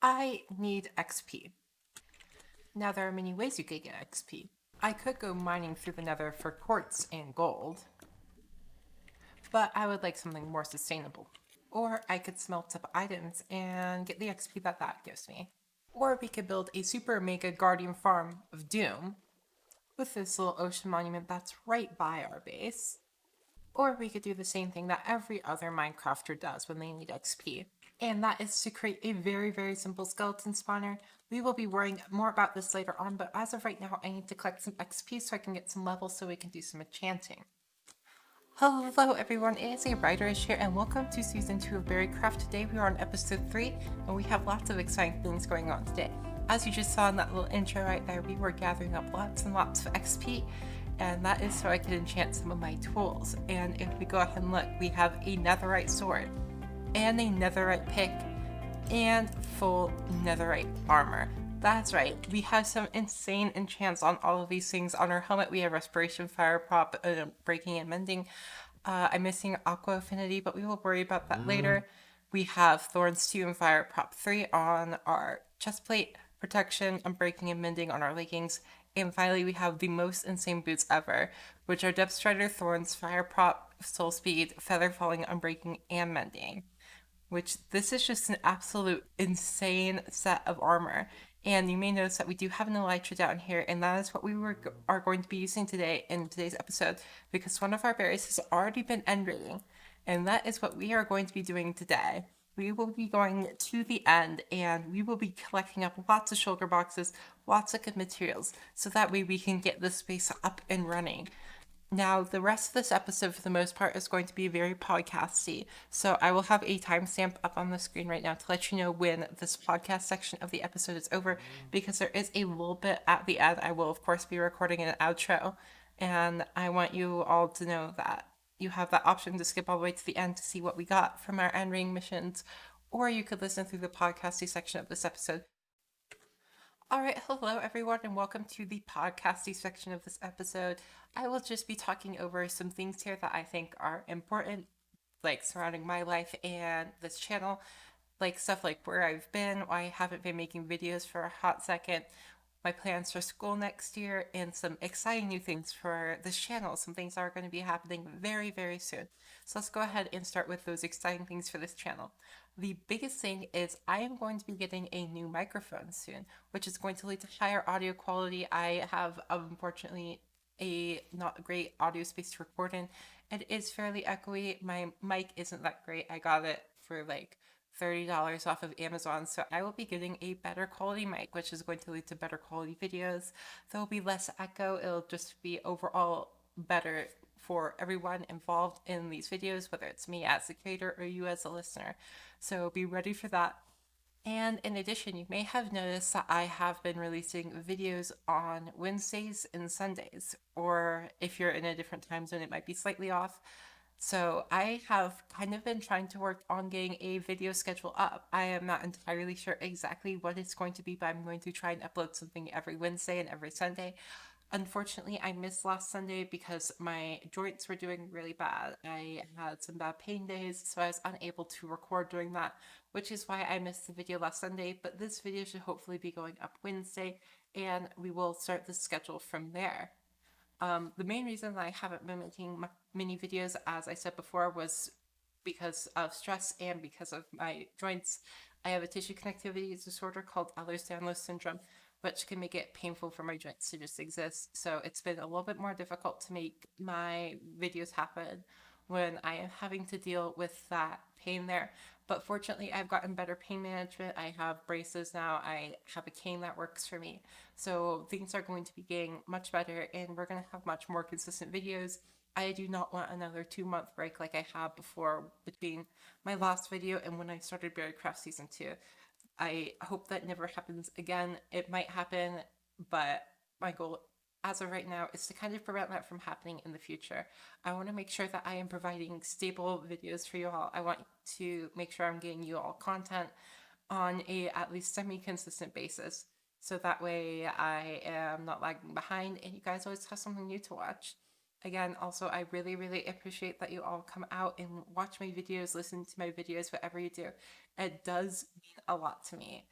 I need XP. Now, there are many ways you could get XP. I could go mining through the nether for quartz and gold, but I would like something more sustainable. Or I could smelt up items and get the XP that gives me. Or we could build a super mega guardian farm of doom with this little ocean monument that's right by our base. Or we could do the same thing that every other Minecrafter does when they need XP. And that is to create a very, very simple skeleton spawner. We will be worrying more about this later on, but as of right now, I need to collect some XP so I can get some levels so we can do some enchanting. Hello everyone, it is a Writerish here and welcome to Season 2 of BerryCraft. Today we are on Episode 3 and we have lots of exciting things going on today. As you just saw in that little intro right there, we were gathering up lots and lots of XP, and that is so I could enchant some of my tools. And if we go ahead and look, we have a netherite sword and a netherite pick and full netherite armor. That's right, we have some insane enchants on all of these things. On our helmet we have respiration, fire prop, breaking and mending. I'm missing aqua affinity, but we will worry about that later. We have thorns 2 and fire prop 3 on our chest plate, protection, unbreaking and mending on our leggings. And finally, we have the most insane boots ever, which are Depth Strider, Thorns, Fire Prop, Soul Speed, Feather Falling, Unbreaking, and Mending. Which this is just an absolute insane set of armor. And you may notice that we do have an elytra down here, and that is what are going to be using today in today's episode, because one of our berries has already been end rating, and that is what we are going to be doing today. We will be going to the end and we will be collecting up lots of shulker boxes, lots of good materials, so that way we can get this space up and running. Now, the rest of this episode, for the most part, is going to be very podcasty. So I will have a timestamp up on the screen right now to let you know when this podcast section of the episode is over, because there is a little bit at the end. I will, of course, be recording an outro, and I want you all to know that you have that option to skip all the way to the end to see what we got from our end ring missions, or you could listen through the podcasty section of this episode. All right, hello everyone, and welcome to the podcasty section of this episode. I will just be talking over some things here that I think are important, like surrounding my life and this channel, like stuff like where I've been, why I haven't been making videos for a hot second, my plans for school next year, and some exciting new things for this channel. Some things are going to be happening very, very soon. So let's go ahead and start with those exciting things for this channel. The biggest thing is I am going to be getting a new microphone soon, which is going to lead to higher audio quality. I have, unfortunately, a not great audio space to record in. It is fairly echoey. My mic isn't that great. I got it for like $30 off of Amazon, so I will be getting a better quality mic, which is going to lead to better quality videos. There will be less echo. It'll just be overall better for everyone involved in these videos, whether it's me as the creator or you as a listener. So be ready for that. And in addition, you may have noticed that I have been releasing videos on Wednesdays and Sundays, or if you're in a different time zone, it might be slightly off. So I have kind of been trying to work on getting a video schedule up. I am not entirely sure exactly what it's going to be, but I'm going to try and upload something every Wednesday and every Sunday. Unfortunately, I missed last Sunday because my joints were doing really bad. I had some bad pain days, so I was unable to record during that, which is why I missed the video last Sunday. But this video should hopefully be going up Wednesday, and we will start the schedule from there. The main reason I haven't been making many videos, as I said before, was because of stress and because of my joints. I have a tissue connectivity disorder called Ehlers-Danlos syndrome, which can make it painful for my joints to just exist. So it's been a little bit more difficult to make my videos happen when I am having to deal with that pain there. But fortunately, I've gotten better pain management. I have braces now. I have a cane that works for me. So things are going to be getting much better, and we're going to have much more consistent videos. I do not want another 2-month break like I had before between my last video and when I started BerryCraft Season 2. I hope that never happens again. It might happen, but my goal as of right now is to kind of prevent that from happening in the future. I want to make sure that I am providing stable videos for you all. I want to make sure I'm getting you all content on a at least semi-consistent basis. So that way I am not lagging behind and you guys always have something new to watch. Again, also, I really, really appreciate that you all come out and watch my videos, listen to my videos, whatever you do. It does mean a lot to me.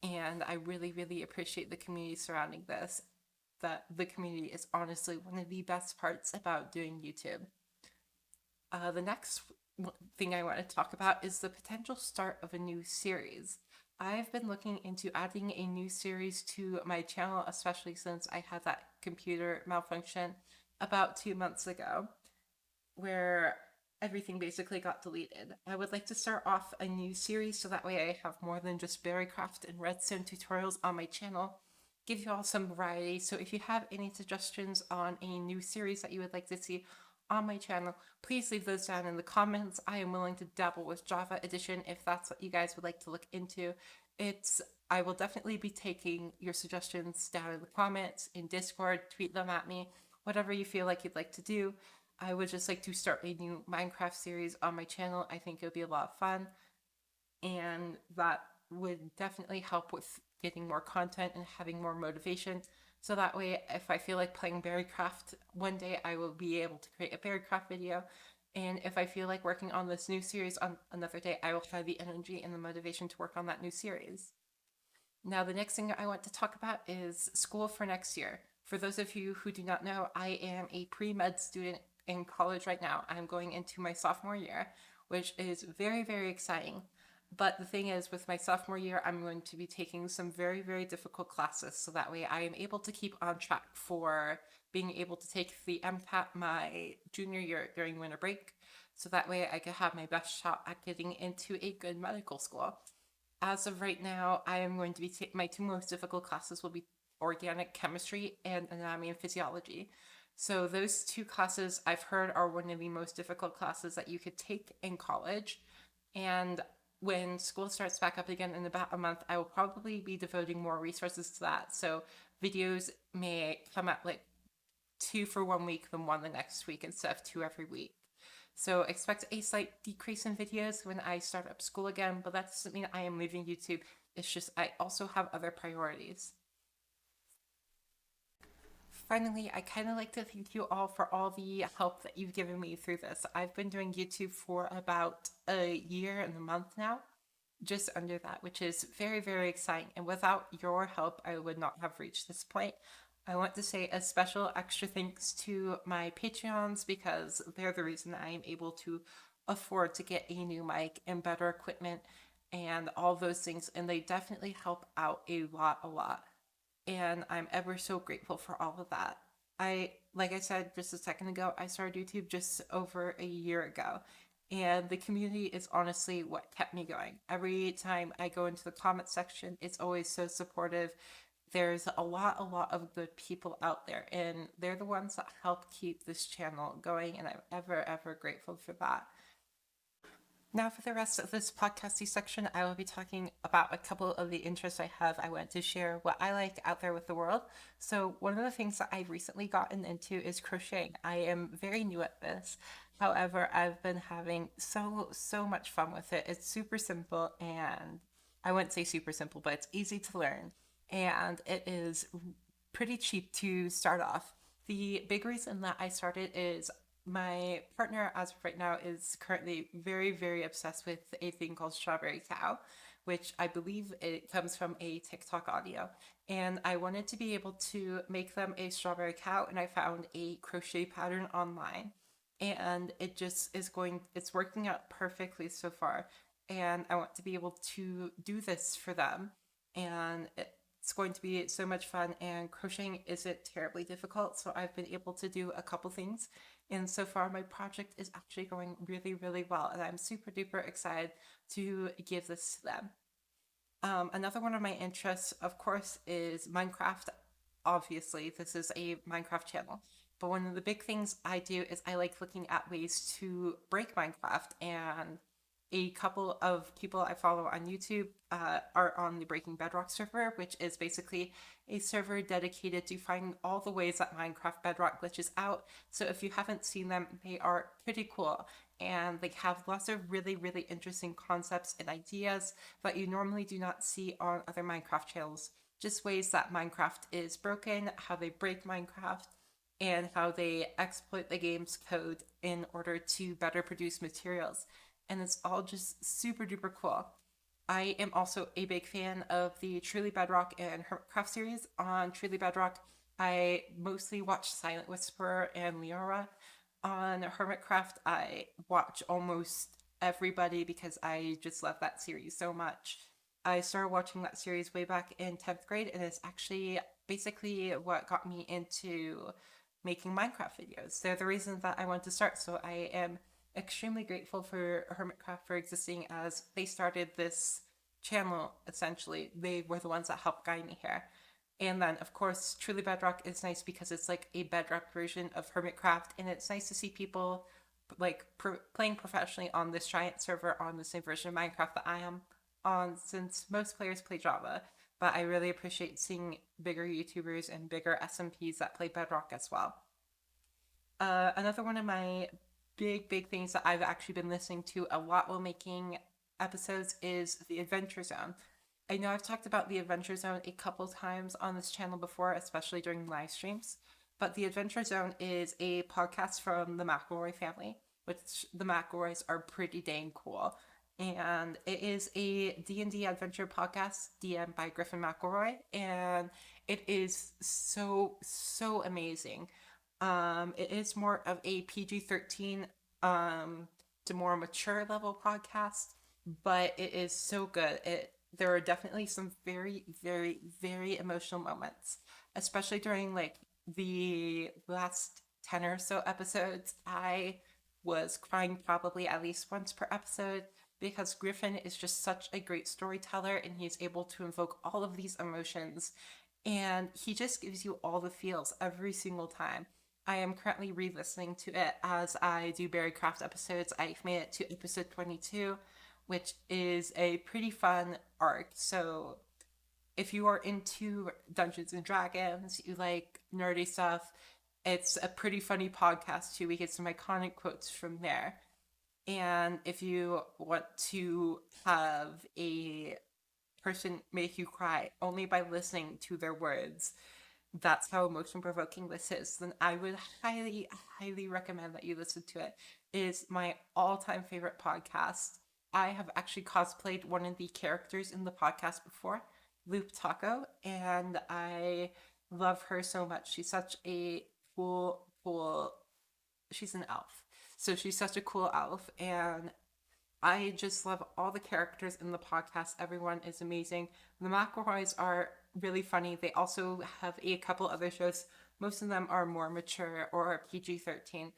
and I really, really appreciate the community surrounding this. That the community is honestly one of the best parts about doing YouTube. The next thing I want to talk about is the potential start of a new series. I've been looking into adding a new series to my channel, especially since I had that computer malfunction about 2 months ago, where everything basically got deleted. I would like to start off a new series so that way I have more than just BerryCraft and Redstone tutorials on my channel. Give you all some variety. So if you have any suggestions on a new series that you would like to see on my channel, please leave those down in the comments. I am willing to dabble with Java Edition if that's what you guys would like to look into. I will definitely be taking your suggestions down in the comments, in Discord, tweet them at me, whatever you feel like you'd like to do. I would just like to start a new Minecraft series on my channel. I think it would be a lot of fun, and that would definitely help with getting more content and having more motivation. So that way, if I feel like playing BerryCraft one day, I will be able to create a BerryCraft video. And if I feel like working on this new series on another day, I will have the energy and the motivation to work on that new series. Now, the next thing I want to talk about is school for next year. For those of you who do not know, I am a pre-med student in college right now. I'm going into my sophomore year, which is very, very exciting. But the thing is, with my sophomore year, I'm going to be taking some very, very difficult classes. So that way I am able to keep on track for being able to take the MCAT my junior year during winter break. So that way I can have my best shot at getting into a good medical school. As of right now, I am going to be my two most difficult classes will be organic chemistry and anatomy and physiology. So those two classes I've heard are one of the most difficult classes that you could take in college. And when school starts back up again in about a month, I will probably be devoting more resources to that. So videos may come out like 2 for 1 week, then 1 the next week instead of 2 every week. So expect a slight decrease in videos when I start up school again, but that doesn't mean I am leaving YouTube. It's just I also have other priorities. Finally, I kind of like to thank you all for all the help that you've given me through this. I've been doing YouTube for about a year and a month now, just under that, which is very, very exciting. And without your help, I would not have reached this point. I want to say a special extra thanks to my Patreons because they're the reason I am able to afford to get a new mic and better equipment and all those things. And they definitely help out a lot, a lot. And I'm ever so grateful for all of that. Like I said just a second ago, I started YouTube just over a year ago. And the community is honestly what kept me going. Every time I go into the comment section, it's always so supportive. There's a lot of good people out there, and they're the ones that help keep this channel going, and I'm ever grateful for that. Now, for the rest of this podcasty section, I will be talking about a couple of the interests I have. I want to share what I like out there with the world. So, one of the things that I've recently gotten into is crocheting. I am very new at this. However, I've been having so much fun with it. It's super simple, and I wouldn't say super simple, but it's easy to learn. And it is pretty cheap to start off. The big reason that I started is my partner, as of right now, is currently very obsessed with a thing called Strawberry Cow, which I believe it comes from a TikTok audio. And I wanted to be able to make them a strawberry cow, and I found a crochet pattern online. And it just it's working out perfectly so far. And I want to be able to do this for them. And it's going to be so much fun, and crocheting isn't terribly difficult, so I've been able to do a couple things. And so far, my project is actually going really well, and I'm super duper excited to give this to them. Another one of my interests, of course, is Minecraft. Obviously, this is a Minecraft channel. But one of the big things I do is I like looking at ways to break Minecraft, and a couple of people I follow on YouTube are on the Breaking Bedrock server, which is basically a server dedicated to finding all the ways that Minecraft Bedrock glitches out. So if you haven't seen them, they are pretty cool. And they have lots of really interesting concepts and ideas that you normally do not see on other Minecraft channels. Just ways that Minecraft is broken, how they break Minecraft, and how they exploit the game's code in order to better produce materials. And it's all just super duper cool. I am also a big fan of the Truly Bedrock and Hermitcraft series. On Truly Bedrock, I mostly watch Silent Whisperer and Leora. On Hermitcraft, I watch almost everybody because I just love that series so much. I started watching that series way back in 10th grade, and it's actually basically what got me into making Minecraft videos. They're the reason that I wanted to start, so I am extremely grateful for Hermitcraft for existing as they started this channel, essentially. They were the ones that helped guide me here. And then, of course, Truly Bedrock is nice because it's like a Bedrock version of Hermitcraft, and it's nice to see people like playing professionally on this giant server on the same version of Minecraft that I am on, since most players play Java. But I really appreciate seeing bigger YouTubers and bigger SMPs that play Bedrock as well. Another one of my big things that I've actually been listening to a lot while making episodes is the Adventure Zone. I know I've talked about the Adventure Zone a couple times on this channel before, especially during live streams. But the Adventure Zone is a podcast from the McElroy family, which the McElroys are pretty dang cool. And it is a D&D adventure podcast DM'd by Griffin McElroy, and it is so amazing. It is more of a PG-13 to more mature level podcast, but it is so good. There are definitely some very emotional moments, especially during like the last 10 or so episodes. I was crying probably at least once per episode because Griffin is just such a great storyteller, and he's able to invoke all of these emotions, and he just gives you all the feels every single time. I am currently re-listening to it as I do BerryCraft episodes. I've made it to episode 22, which is a pretty fun arc. So if you are into Dungeons and Dragons, you like nerdy stuff, it's a pretty funny podcast too. We get some iconic quotes from there. And if you want to have a person make you cry only by listening to their words, that's how emotion provoking this is, then I would highly recommend that you listen to it. It is my all time favorite podcast. I have actually cosplayed one of the characters in the podcast before, Loop Taco, and I love her so much. She's such a cool, she's an elf. So she's such a cool elf, and I just love all the characters in the podcast. Everyone is amazing. The McElroys are really funny. They also have a couple other shows. Most of them are more mature or PG-13.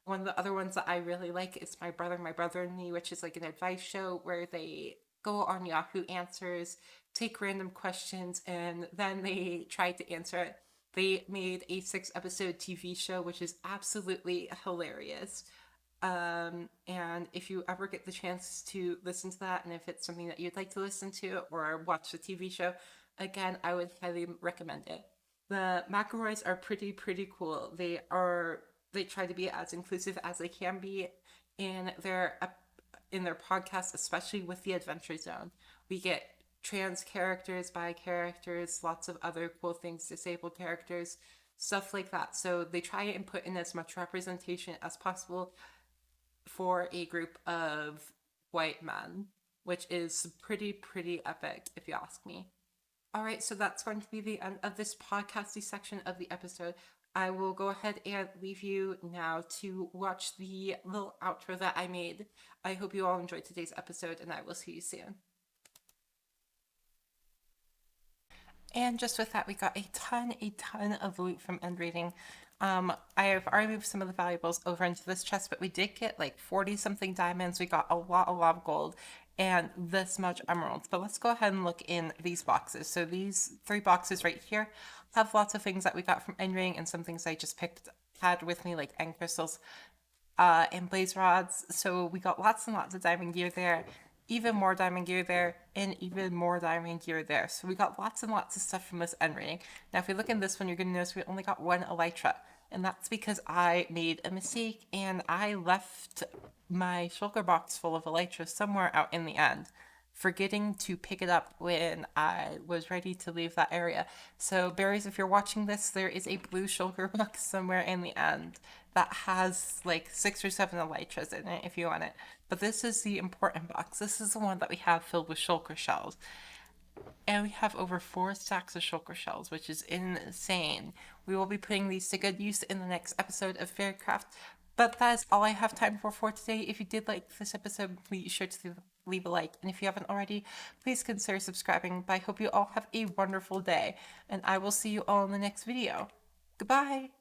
One of the other ones that I really like is My Brother and Me, which is like an advice show where they go on Yahoo Answers, take random questions, and then they try to answer it. They made a 6 episode TV show, which is absolutely hilarious. And if you ever get the chance to listen to that, and if it's something that you'd like to listen to or watch the TV show, again, I would highly recommend it. The McElroys are pretty cool. They try to be as inclusive as they can be in their podcast, especially with the Adventure Zone. We get trans characters, bi characters, lots of other cool things, disabled characters, stuff like that. So they try and put in as much representation as possible for a group of white men, which is pretty epic, if you ask me. All right, so that's going to be the end of this podcasty section of the episode. I will go ahead and leave you now to watch the little outro that I made. I hope you all enjoyed today's episode, and I will see you soon. And just with that, we got a ton of loot from end raiding. I have already moved some of the valuables over into this chest, but we did get like 40 something diamonds. We got a lot of gold and this much emeralds. But let's go ahead and look in these boxes. So these 3 boxes right here have lots of things that we got from end raiding and some things I just had with me, like end crystals and blaze rods. So we got lots and lots of diamond gear there, even more diamond gear there, and even more diamond gear there. So we got lots and lots of stuff from this end rating. Now, if we look in this one, you're going to notice we only got 1 elytra. And that's because I made a mistake and I left my shulker box full of elytra somewhere out in the end. forgetting to pick it up when I was ready to leave that area. So berries, if you're watching this, there is a blue shulker box somewhere in the end that has like 6 or 7 elytras in it if you want it. But this is the important box. This is the one that we have filled with shulker shells. And we have over 4 stacks of shulker shells, which is insane. We will be putting these to good use in the next episode of BerryCraft. But that is all I have time for today. If you did like this episode, please be sure to leave a like. And if you haven't already, please consider subscribing. But I hope you all have a wonderful day. And I will see you all in the next video. Goodbye!